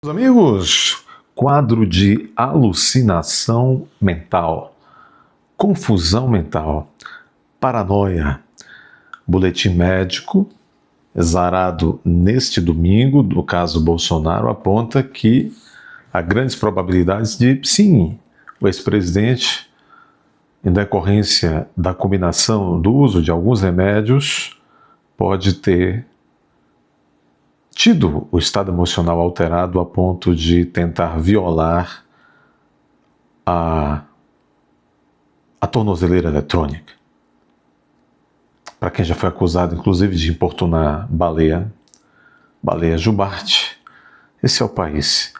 Meus amigos, quadro de alucinação mental, confusão mental, paranoia, boletim médico exarado neste domingo, do caso Bolsonaro, aponta que há grandes probabilidades de, sim, o ex-presidente, em decorrência da combinação do uso de alguns remédios, pode ter tido o estado emocional alterado a ponto de tentar violar a tornozeleira eletrônica. Para quem já foi acusado, inclusive, de importunar baleia jubarte. Esse é o país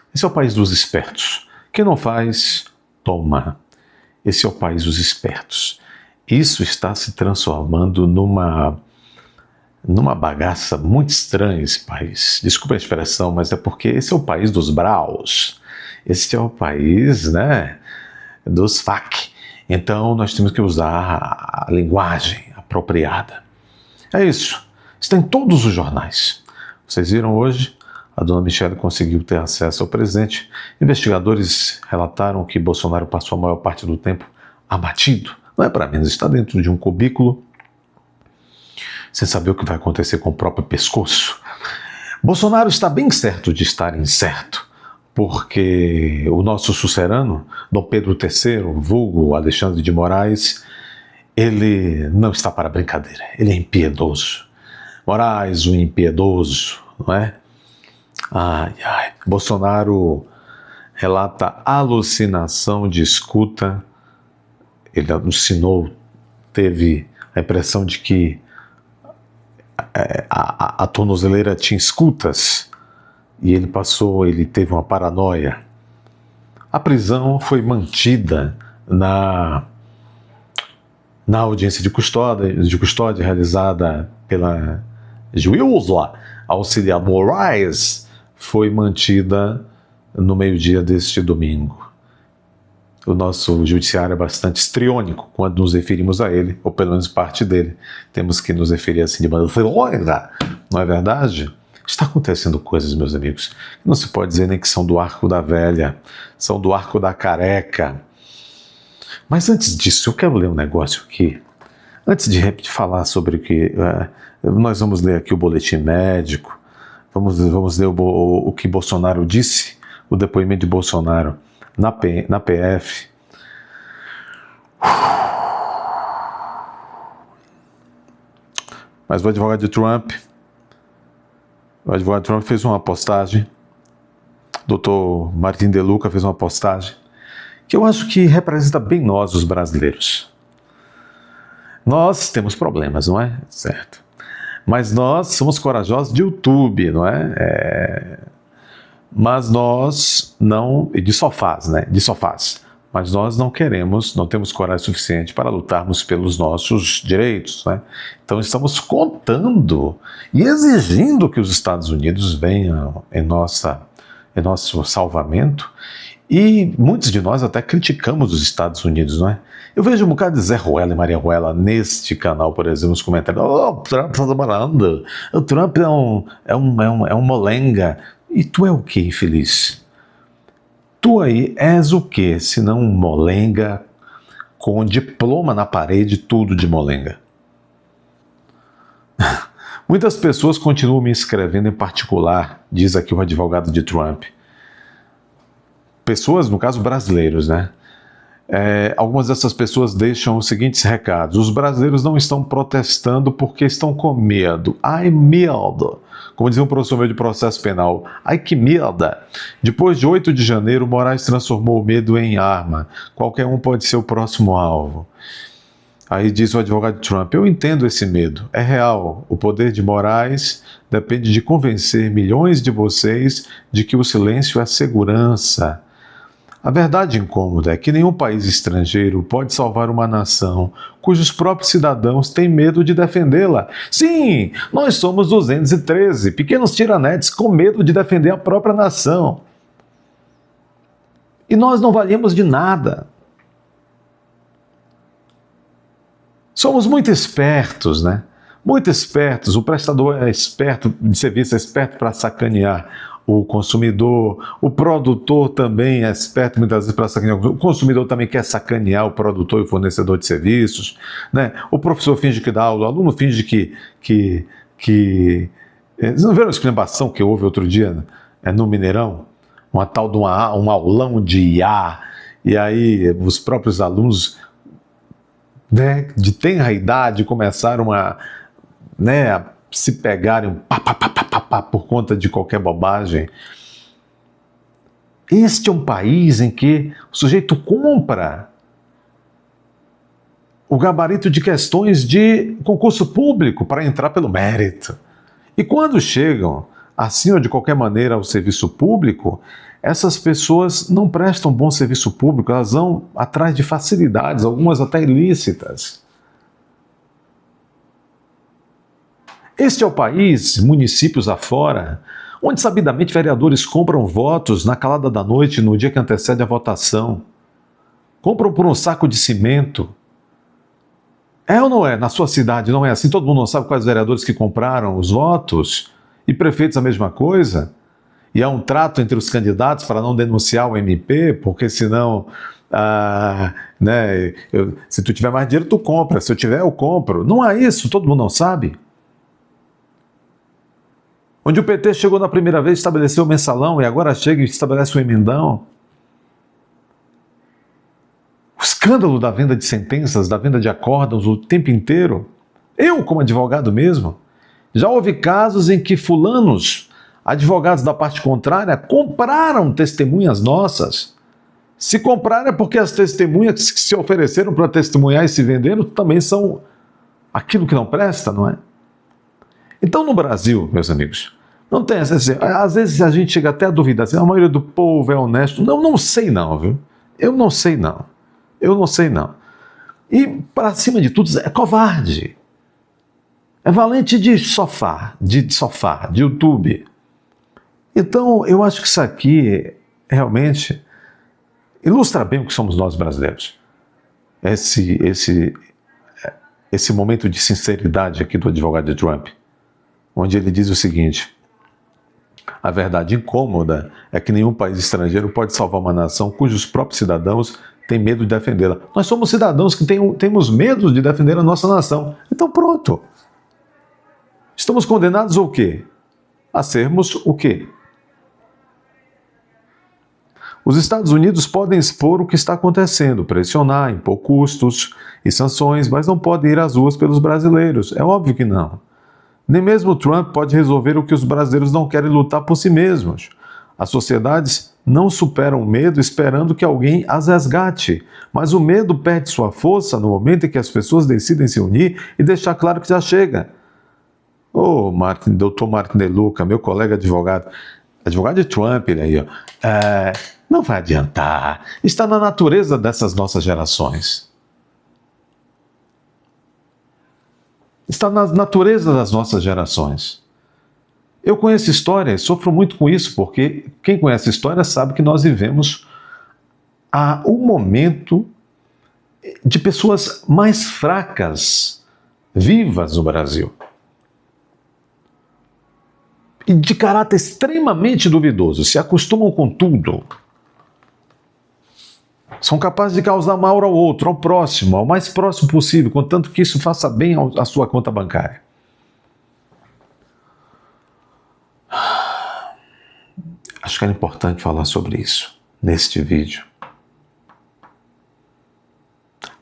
dos espertos. Quem não faz, toma. Esse é o país dos espertos. Isso está se transformando numa bagaça muito estranha, esse país. Desculpa a expressão, mas é porque esse é o país dos braus. Esse é o país, dos FAQ. Então nós temos que usar a linguagem apropriada. É isso. Está em todos os jornais. Vocês viram hoje? A dona Michele conseguiu ter acesso ao presidente. Investigadores relataram que Bolsonaro passou a maior parte do tempo abatido. Não é para menos, está dentro de um cubículo sem saber o que vai acontecer com o próprio pescoço. Bolsonaro está bem certo de estar incerto, porque o nosso sucerano, Dom Pedro III, vulgo Alexandre de Moraes, ele não está para brincadeira, ele é impiedoso. Moraes, o impiedoso, não é? Bolsonaro relata alucinação de escuta, ele alucinou, teve a impressão de que a tornozeleira tinha escutas e ele teve uma paranoia. A prisão foi mantida na audiência de custódia realizada pela juíza auxiliar Moraes, foi mantida no meio-dia deste domingo. O nosso judiciário é bastante histriônico quando nos referimos a ele, ou pelo menos parte dele. Temos que nos referir assim de maneira filóica, não é verdade? Está acontecendo coisas, meus amigos, que não se pode dizer nem que são do arco da velha, são do arco da careca. Mas antes disso, eu quero ler um negócio aqui. Antes de falar sobre o que... nós vamos ler aqui o boletim médico, vamos ler o que Bolsonaro disse, o depoimento de Bolsonaro na PF. Mas o advogado de Trump fez uma postagem, Dr. Martin De Luca fez uma postagem, que eu acho que representa bem nós, os brasileiros. Nós temos problemas, não é? Certo. Mas nós somos corajosos de YouTube, não é? Mas nós não... E de sofás, né? De sofás. Mas nós não temos coragem suficiente para lutarmos pelos nossos direitos, né? Então estamos contando e exigindo que os Estados Unidos venham em nosso salvamento. E muitos de nós até criticamos os Estados Unidos, não é? Eu vejo um bocado de Zé Ruela e Maria Ruela neste canal, por exemplo, nos comentários. O Trump está trabalhando. O Trump é um molenga. E tu é o que, infeliz? Tu aí és o que, se não um molenga com diploma na parede, tudo de molenga? Muitas pessoas continuam me escrevendo em particular, diz aqui o advogado de Trump. Pessoas, no caso brasileiros, né? Algumas dessas pessoas deixam os seguintes recados: os brasileiros não estão protestando porque estão com medo. Ai, medo! Como dizia um professor meu de processo penal, ai que merda! Depois de 8 de janeiro, Moraes transformou o medo em arma. Qualquer um pode ser o próximo alvo. Aí diz o advogado de Trump: eu entendo esse medo, é real. O poder de Moraes depende de convencer milhões de vocês de que o silêncio é segurança. A verdade incômoda é que nenhum país estrangeiro pode salvar uma nação cujos próprios cidadãos têm medo de defendê-la. Sim, nós somos 213 pequenos tiranetes com medo de defender a própria nação. E nós não valemos de nada. Somos muito espertos, né? Muito espertos. O prestador é esperto de serviço, é esperto para sacanear o consumidor, o produtor também é esperto muitas vezes para sacanear, o consumidor também quer sacanear o produtor e o fornecedor de serviços, né? O professor finge que dá aula, o aluno finge que Vocês não viram a exclamação que houve outro dia no Mineirão? Uma tal de um aulão de IA, e aí os próprios alunos, né, de tenra idade começaram a se pegarem por conta de qualquer bobagem. Este é um país em que o sujeito compra o gabarito de questões de concurso público para entrar pelo mérito. E quando chegam, assim ou de qualquer maneira, ao serviço público, essas pessoas não prestam bom serviço público, elas vão atrás de facilidades, algumas até ilícitas. Este é o país, municípios afora, onde sabidamente vereadores compram votos na calada da noite, no dia que antecede a votação. Compram por um saco de cimento. É ou não é? Na sua cidade não é assim? Todo mundo não sabe quais vereadores que compraram os votos? E prefeitos a mesma coisa? E há um trato entre os candidatos para não denunciar o MP, porque senão, se tu tiver mais dinheiro, tu compra. Se eu tiver, eu compro. Não há isso, todo mundo não sabe. Onde o PT chegou na primeira vez, estabeleceu o mensalão, e agora chega e estabelece o emendão. O escândalo da venda de sentenças, da venda de acórdãos o tempo inteiro. Eu, como advogado mesmo, já houve casos em que fulanos, advogados da parte contrária, compraram testemunhas nossas. Se compraram é porque as testemunhas que se ofereceram para testemunhar e se venderam também são aquilo que não presta, não é? Então, no Brasil, meus amigos, não tem essa. Às vezes a gente chega até a duvidar, assim, a maioria do povo é honesto. Não sei não, viu? Eu não sei não. E, para cima de tudo, é covarde. É valente de sofá, de YouTube. Então, eu acho que isso aqui realmente ilustra bem o que somos nós brasileiros. Esse momento de sinceridade aqui do advogado de Trump, onde ele diz o seguinte: a verdade incômoda é que nenhum país estrangeiro pode salvar uma nação cujos próprios cidadãos têm medo de defendê-la. Nós somos cidadãos que temos medo de defender a nossa nação. Então pronto. Estamos condenados ao quê? A sermos o quê? Os Estados Unidos podem expor o que está acontecendo, pressionar, impor custos e sanções, mas não podem ir às ruas pelos brasileiros. É óbvio que não. Nem mesmo Trump pode resolver o que os brasileiros não querem lutar por si mesmos. As sociedades não superam o medo esperando que alguém as resgate, mas o medo perde sua força no momento em que as pessoas decidem se unir e deixar claro que já chega. Dr. Martin De Luca, meu colega advogado de Trump, ele aí, não vai adiantar, está na natureza dessas nossas gerações. Está na natureza das nossas gerações. Eu conheço história e sofro muito com isso, porque quem conhece história sabe que nós vivemos um momento de pessoas mais fracas, vivas no Brasil. E de caráter extremamente duvidoso, se acostumam com tudo. São capazes de causar mal ao outro, ao próximo, ao mais próximo possível, contanto que isso faça bem à sua conta bancária. Acho que era importante falar sobre isso neste vídeo.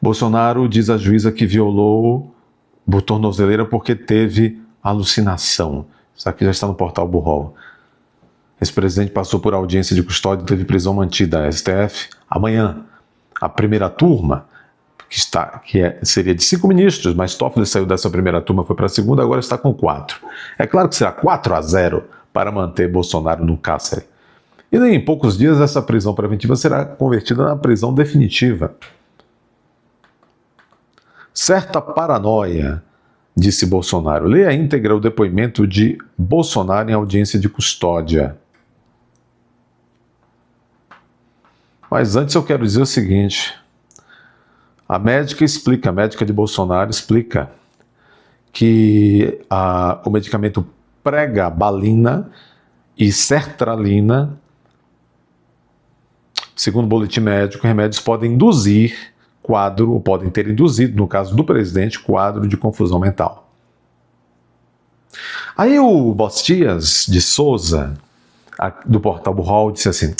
Bolsonaro diz à juíza que violou a tornozeleira porque teve alucinação. Isso aqui já está no portal Burrol. Esse presidente passou por audiência de custódia e teve prisão mantida. A STF, amanhã, a primeira turma, seria de 5 ministros, mas Toffoli saiu dessa primeira turma, foi para a segunda, agora está com 4. É claro que será 4-0 para manter Bolsonaro no cárcere. E em poucos dias essa prisão preventiva será convertida na prisão definitiva. Certa paranoia, disse Bolsonaro. Leia a íntegra o depoimento de Bolsonaro em audiência de custódia. Mas antes eu quero dizer o seguinte: a médica de Bolsonaro explica que o medicamento pregabalina e sertralina, segundo o boletim médico, remédios podem induzir quadro, ou podem ter induzido, no caso do presidente, quadro de confusão mental. Aí o Bostias de Souza, do portal Burral, disse assim: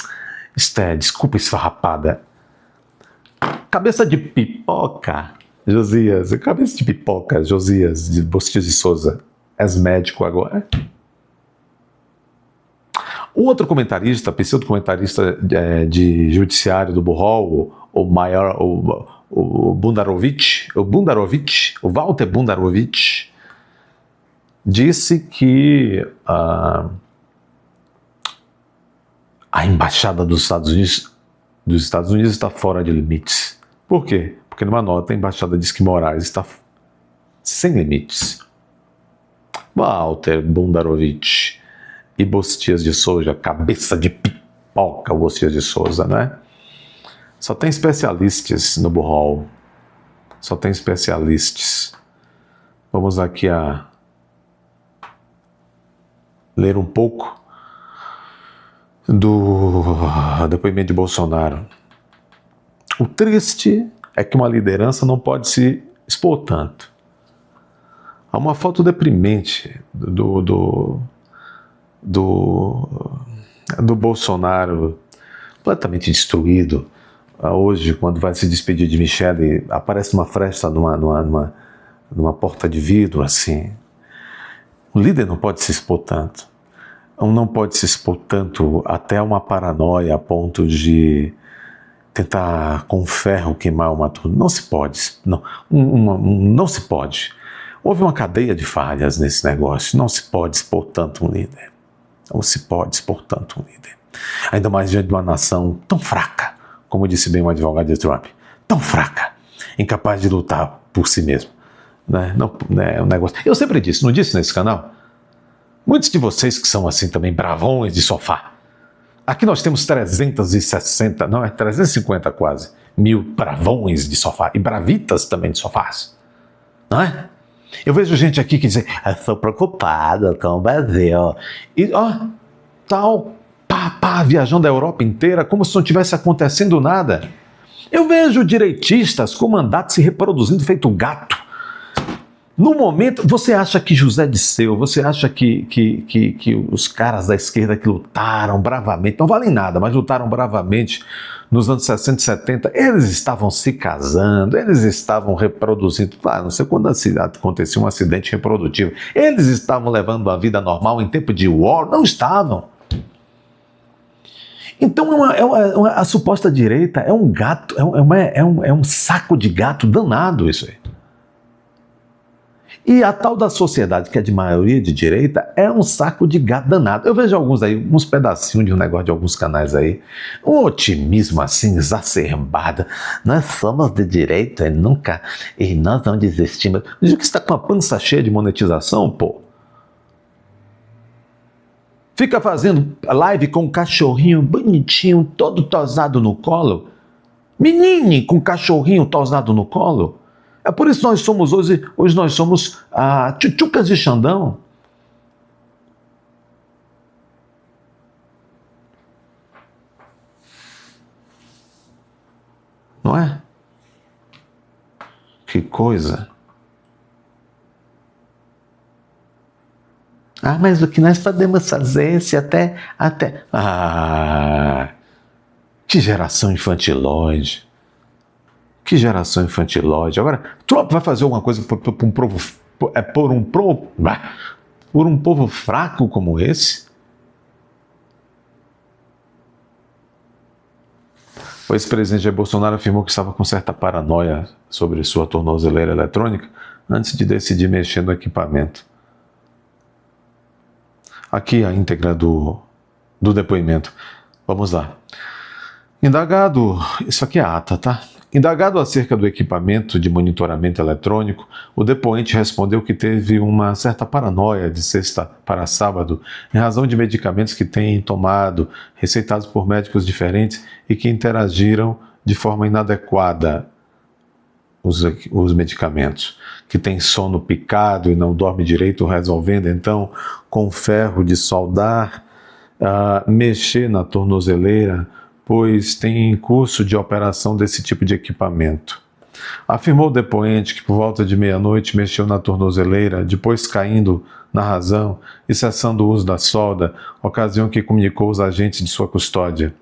desculpa esfarrapada, cabeça de pipoca, Josias, de Bostias de Souza, és médico agora? O outro comentarista, pseudo-comentarista de judiciário do Burral, o Walter Bundarovich, disse que a embaixada dos Estados Unidos está fora de limites. Por quê? Porque numa nota a embaixada diz que Moraes está sem limites. Walter Bundarovich e Bostias de Souza, cabeça de pipoca, o Bostias de Souza, né? Só tem especialistas no Burral. Só tem especialistas. Vamos aqui a ler um pouco do depoimento de Bolsonaro. O triste é que uma liderança não pode se expor tanto. Há uma foto deprimente do Bolsonaro completamente destruído. Hoje, quando vai se despedir de Michele, aparece uma fresta numa porta de vidro, assim. O líder não pode se expor tanto. Não pode se expor tanto até uma paranoia a ponto de tentar com ferro queimar uma turma. Não se pode. Não se pode. Houve uma cadeia de falhas nesse negócio. Não se pode expor tanto um líder. Não se pode expor tanto um líder. Ainda mais diante de uma nação tão fraca, como disse bem o advogado de Trump, tão fraca, incapaz de lutar por si mesmo. Né? Não, é um negócio. Eu sempre disse, não disse nesse canal? Muitos de vocês que são assim também bravões de sofá. Aqui nós temos 350 quase, mil bravões de sofá e bravitas também de sofás. Não é? Eu vejo gente aqui que diz, estou preocupado com o Brasil. E tal, viajando a Europa inteira como se não tivesse acontecendo nada. Eu vejo direitistas com mandato se reproduzindo feito gato. No momento, você acha que José Disseu, você acha que os caras da esquerda que lutaram bravamente, não valem nada, mas lutaram bravamente nos anos 60 e 70, eles estavam se casando, eles estavam reproduzindo, claro, não sei quando acontecia um acidente reprodutivo, eles estavam levando a vida normal em tempo de war, não estavam. Então a suposta direita é um gato, é um saco de gato danado isso aí. E a tal da sociedade, que é de maioria de direita, é um saco de gato danado. Eu vejo alguns aí, uns pedacinhos de um negócio de alguns canais aí, um otimismo assim, exacerbado. Nós somos de direita e nós não desistimos. Diz que está com a pança cheia de monetização, pô. Fica fazendo live com um cachorrinho bonitinho, todo tosado no colo. Menine com cachorrinho tosado no colo. É por isso que nós somos hoje nós somos tchutchucas de Xandão. Não é? Que coisa. Mas o que nós podemos fazer se até... que geração infantilóide. Que geração infantilóide. Agora, Trump vai fazer alguma coisa por um povo fraco como esse? O ex-presidente Jair Bolsonaro afirmou que estava com certa paranoia sobre sua tornozeleira eletrônica antes de decidir mexer no equipamento. Aqui a íntegra do depoimento. Vamos lá. Indagado, isso aqui é a ata, tá? Indagado acerca do equipamento de monitoramento eletrônico, o depoente respondeu que teve uma certa paranoia de sexta para sábado em razão de medicamentos que tem tomado, receitados por médicos diferentes e que interagiram de forma inadequada os medicamentos, que tem sono picado e não dorme direito, resolvendo então com ferro de soldar mexer na tornozeleira, pois tem curso de operação desse tipo de equipamento. Afirmou o depoente que por volta de meia-noite mexeu na tornozeleira, depois caindo na razão e cessando o uso da solda, ocasião que comunicou os agentes de sua custódia.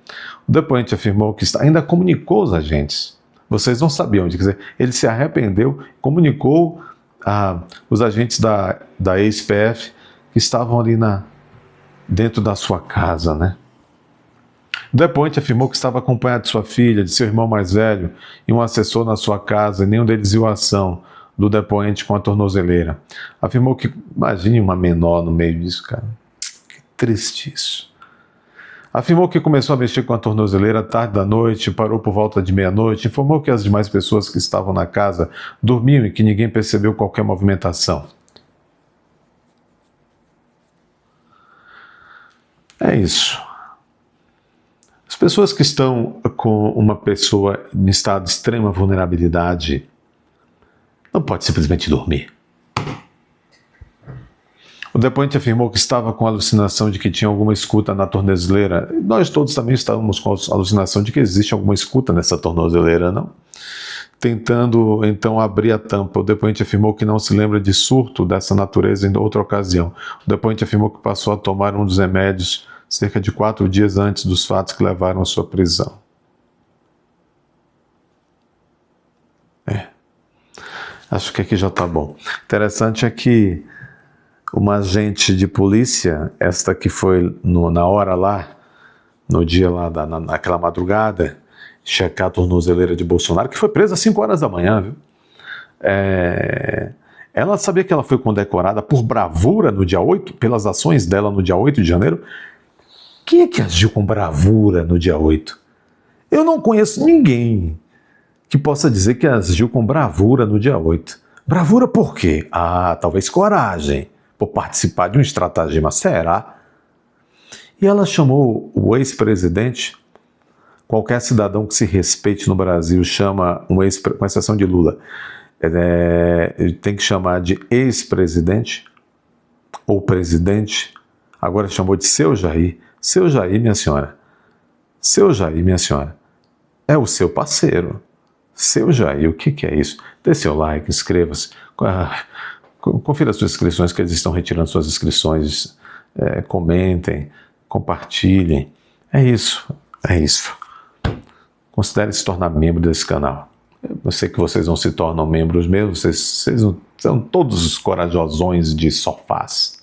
O depoente afirmou que ainda comunicou os agentes. Vocês não sabiam, quer dizer, ele se arrependeu, comunicou os agentes da ex-PF que estavam ali dentro da sua casa, né? O depoente afirmou que estava acompanhado de sua filha, de seu irmão mais velho e um assessor na sua casa, e nenhum deles viu a ação do depoente com a tornozeleira. Afirmou que, imagine uma menor no meio disso, cara. Que triste isso. Afirmou que começou a mexer com a tornozeleira tarde da noite, parou por volta de meia-noite, informou que as demais pessoas que estavam na casa dormiam e que ninguém percebeu qualquer movimentação. É isso. As pessoas que estão com uma pessoa em estado de extrema vulnerabilidade não pode simplesmente dormir. O depoente afirmou que estava com a alucinação de que tinha alguma escuta na tornozeleira. Nós todos também estávamos com a alucinação de que existe alguma escuta nessa tornozeleira, não? Tentando, então, abrir a tampa, o depoente afirmou que não se lembra de surto dessa natureza em outra ocasião. O depoente afirmou que passou a tomar um dos remédios cerca de 4 dias antes dos fatos que levaram à sua prisão. Acho que aqui já está bom. Interessante é que uma agente de polícia, esta que foi na hora lá, no dia lá, naquela madrugada, checar a tornozeleira de Bolsonaro, que foi presa às 5 horas da manhã, viu? Ela sabia que ela foi condecorada por bravura no dia 8, pelas ações dela no dia 8 de janeiro. Quem é que agiu com bravura no dia 8? Eu não conheço ninguém que possa dizer que agiu com bravura no dia 8. Bravura por quê? Talvez coragem, por participar de um estratagema. Será? E ela chamou o ex-presidente, qualquer cidadão que se respeite no Brasil chama, com exceção de Lula, tem que chamar de ex-presidente ou presidente. Agora chamou de seu Jair. Seu Jair, minha senhora. Seu Jair, minha senhora. É o seu parceiro. Seu Jair, o que é isso? Dê seu like, inscreva-se. Confira as suas inscrições, que eles estão retirando suas inscrições. Comentem, compartilhem. É isso. Considere se tornar membro desse canal. Eu sei que vocês não se tornam membros meus, vocês são todos os corajosões de sofás.